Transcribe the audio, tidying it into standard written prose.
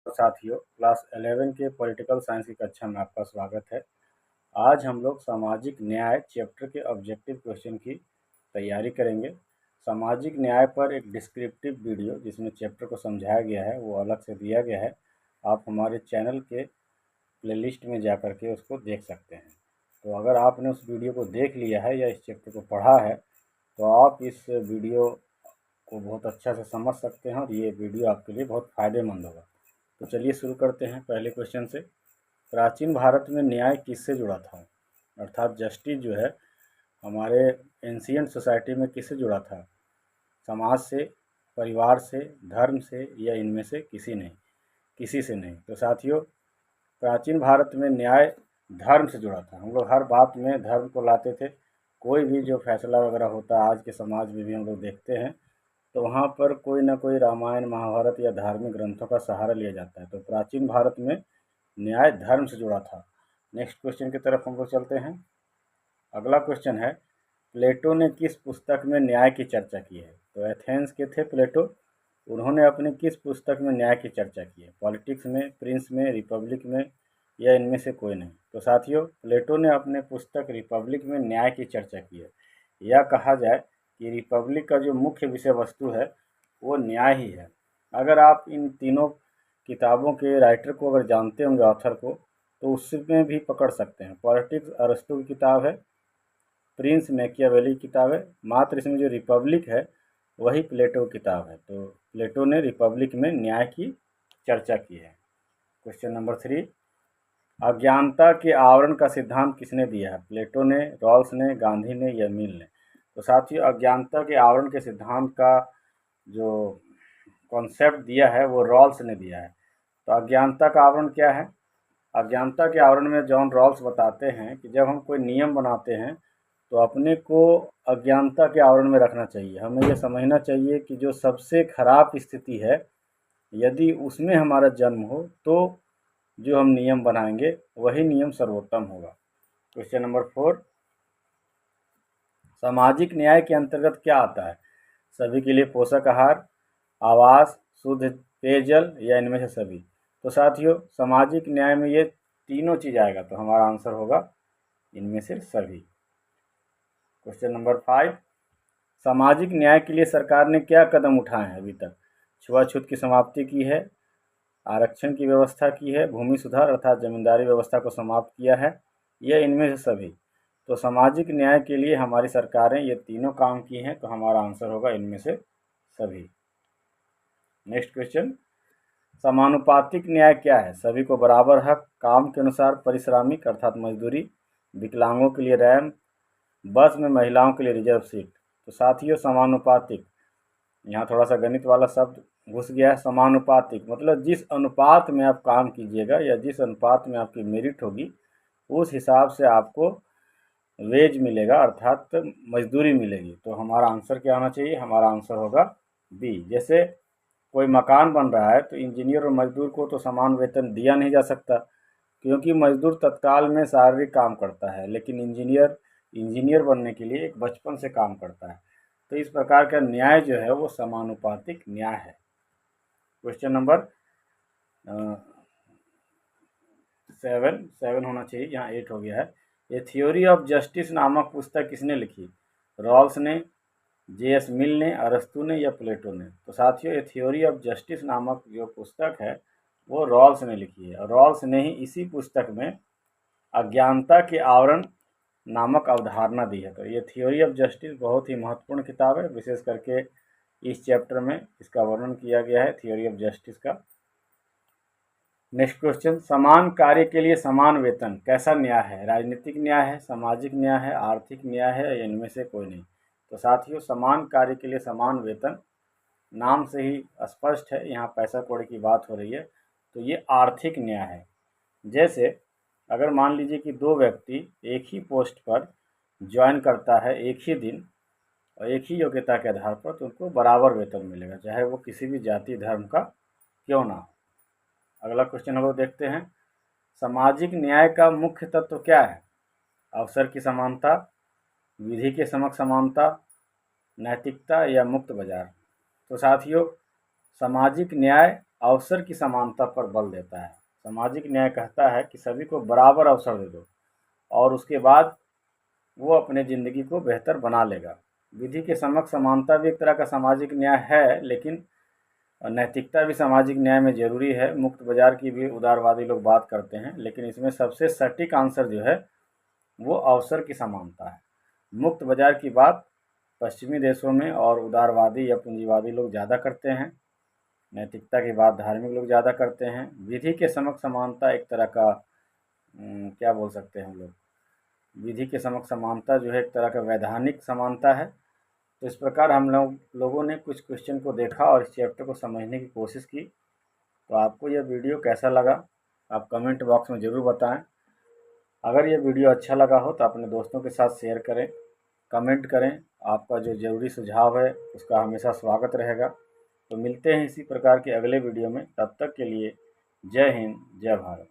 साथियों, क्लास 11 के political science की कक्षा में आपका स्वागत है। आज हम लोग सामाजिक न्याय चैप्टर के ऑब्जेक्टिव क्वेश्चन की तैयारी करेंगे। सामाजिक न्याय पर एक डिस्क्रिप्टिव वीडियो जिसमें चैप्टर को समझाया गया है वो अलग से दिया गया है। आप हमारे चैनल के प्लेलिस्ट में जा कर के उसको देख सकते हैं। तो अगर आपने उस वीडियो को देख लिया है या इस चैप्टर को पढ़ा है तो आप इस वीडियो को बहुत अच्छा से समझ सकते हैं और ये वीडियो आपके लिए बहुत फ़ायदेमंद होगा। तो चलिए शुरू करते हैं पहले क्वेश्चन से। प्राचीन भारत में न्याय किससे जुड़ा था? अर्थात जस्टिस जो है हमारे एंशियंट सोसाइटी में किससे जुड़ा था? समाज से, परिवार से, धर्म से या इनमें से किसी से नहीं। तो साथियों, प्राचीन भारत में न्याय धर्म से जुड़ा था। हम लोग हर बात में धर्म को लाते थे। कोई भी जो फैसला वगैरह होता है आज के समाज में भी हम लोग देखते हैं तो वहाँ पर कोई ना कोई रामायण, महाभारत या धार्मिक ग्रंथों का सहारा लिया जाता है। तो प्राचीन भारत में न्याय धर्म से जुड़ा था। नेक्स्ट क्वेश्चन की तरफ हम लोग चलते हैं। अगला क्वेश्चन है, प्लेटो ने किस पुस्तक में न्याय की चर्चा की है? तो एथेंस के थे प्लेटो। उन्होंने अपनी किस पुस्तक में न्याय की चर्चा की है? पॉलिटिक्स में, प्रिंस में, रिपब्लिक में या इनमें से कोई नहीं। तो साथियों, प्लेटो ने अपने पुस्तक रिपब्लिक में न्याय की चर्चा की है। यह कहा जाए कि रिपब्लिक का जो मुख्य विषय वस्तु है वो न्याय ही है। अगर आप इन तीनों किताबों के राइटर को अगर जानते होंगे, ऑथर को, तो उसमें भी पकड़ सकते हैं। पॉलिटिक्स अरस्तू की किताब है, प्रिंस मैकियावेली की किताब है, मात्र इसमें जो रिपब्लिक है वही प्लेटो की किताब है। तो प्लेटो ने रिपब्लिक में न्याय की चर्चा की है। क्वेश्चन नंबर 3, अज्ञानता के आवरण का सिद्धांत किसने दिया है? प्लेटो ने, रॉल्स ने, गांधी ने या मिल ने। तो साथियों, अज्ञानता के आवरण के सिद्धांत का जो कॉन्सेप्ट दिया है वो रॉल्स ने दिया है। तो अज्ञानता का आवरण क्या है? अज्ञानता के आवरण में जॉन रॉल्स बताते हैं कि जब हम कोई नियम बनाते हैं तो अपने को अज्ञानता के आवरण में रखना चाहिए। हमें यह समझना चाहिए कि जो सबसे खराब स्थिति है यदि उसमें हमारा जन्म हो तो जो हम नियम बनाएंगे वही नियम सर्वोत्तम होगा। क्वेश्चन नंबर 4, सामाजिक न्याय के अंतर्गत क्या आता है? सभी के लिए पोषक आहार, आवास, शुद्ध पेयजल या इनमें से सभी। तो साथियों, सामाजिक न्याय में ये तीनों चीज़ आएगा तो हमारा आंसर होगा इनमें से सभी। क्वेश्चन नंबर 5, सामाजिक न्याय के लिए सरकार ने क्या कदम उठाए हैं अभी तक? छुआछूत की समाप्ति की है, आरक्षण की व्यवस्था की है, भूमि सुधार अर्थात जमींदारी व्यवस्था को समाप्त किया है या इनमें से सभी। तो सामाजिक न्याय के लिए हमारी सरकारें ये तीनों काम की हैं तो हमारा आंसर होगा इनमें से सभी। नेक्स्ट क्वेश्चन, समानुपातिक न्याय क्या है? सभी को बराबर हक, काम के अनुसार पारिश्रमिक अर्थात मजदूरी, विकलांगों के लिए रैंप, बस में महिलाओं के लिए रिजर्व सीट। तो साथियों, समानुपातिक, यहाँ थोड़ा सा गणित वाला शब्द घुस गया है। समानुपातिक मतलब जिस अनुपात में आप काम कीजिएगा या जिस अनुपात में आपकी मेरिट होगी उस हिसाब से आपको वेज मिलेगा अर्थात मजदूरी मिलेगी। तो हमारा आंसर क्या होना चाहिए? हमारा आंसर होगा बी। जैसे कोई मकान बन रहा है तो इंजीनियर और मजदूर को तो समान वेतन दिया नहीं जा सकता क्योंकि मजदूर तत्काल में शारीरिक काम करता है, लेकिन इंजीनियर बनने के लिए एक बचपन से काम करता है। तो इस प्रकार का न्याय जो है वो समानुपातिक न्याय है। क्वेश्चन नंबर 7 होना चाहिए, यहाँ 8 हो गया है। ये थ्योरी ऑफ जस्टिस नामक पुस्तक किसने लिखी? रॉल्स ने, जे.एस. मिल ने, अरस्तू ने या प्लेटो ने। तो साथियों, ये थ्योरी ऑफ जस्टिस नामक जो पुस्तक है वो रॉल्स ने लिखी है। रॉल्स ने ही इसी पुस्तक में अज्ञानता के आवरण नामक अवधारणा दी है। तो ये थ्योरी ऑफ जस्टिस बहुत ही महत्वपूर्ण किताब है, विशेष करके इस चैप्टर में इसका वर्णन किया गया है थ्योरी ऑफ जस्टिस का। नेक्स्ट क्वेश्चन, समान कार्य के लिए समान वेतन कैसा न्याय है? राजनीतिक न्याय है, सामाजिक न्याय है, आर्थिक न्याय है या इनमें से कोई नहीं। तो साथियों, समान कार्य के लिए समान वेतन नाम से ही स्पष्ट है, यहाँ पैसा कौड़ी की बात हो रही है। तो ये आर्थिक न्याय है। जैसे अगर मान लीजिए कि दो व्यक्ति एक ही पोस्ट पर ज्वाइन करता है एक ही दिन और एक ही योग्यता के आधार पर, तो उनको बराबर वेतन मिलेगा, चाहे वो किसी भी जाति धर्म का क्यों ना हो। अगला क्वेश्चन हम लोग देखते हैं, सामाजिक न्याय का मुख्य तत्व क्या है? अवसर की समानता, विधि के समक्ष समानता, नैतिकता या मुक्त बाजार। तो साथियों, सामाजिक न्याय अवसर की समानता पर बल देता है। सामाजिक न्याय कहता है कि सभी को बराबर अवसर दे दो और उसके बाद वो अपने ज़िंदगी को बेहतर बना लेगा। विधि के समक्ष समानता भी एक तरह का सामाजिक न्याय है, लेकिन नैतिकता भी सामाजिक न्याय में ज़रूरी है। मुक्त बाज़ार की भी उदारवादी लोग बात करते हैं, लेकिन इसमें सबसे सटीक आंसर जो है वो अवसर की समानता है। मुक्त बाज़ार की बात पश्चिमी देशों में और उदारवादी या पूंजीवादी लोग ज़्यादा करते हैं। नैतिकता की बात धार्मिक लोग ज़्यादा करते हैं। विधि के समक्ष समानता एक तरह का क्या बोल सकते हैं हम लोग, विधि के समक्ष समानता जो है एक तरह का वैधानिक समानता है। तो इस प्रकार हम लोगों ने कुछ क्वेश्चन को देखा और इस चैप्टर को समझने की कोशिश की। तो आपको यह वीडियो कैसा लगा आप कमेंट बॉक्स में ज़रूर बताएं। अगर यह वीडियो अच्छा लगा हो तो अपने दोस्तों के साथ शेयर करें, कमेंट करें। आपका जो ज़रूरी सुझाव है उसका हमेशा स्वागत रहेगा। तो मिलते हैं इसी प्रकार के अगले वीडियो में, तब तक के लिए जय हिंद, जय भारत।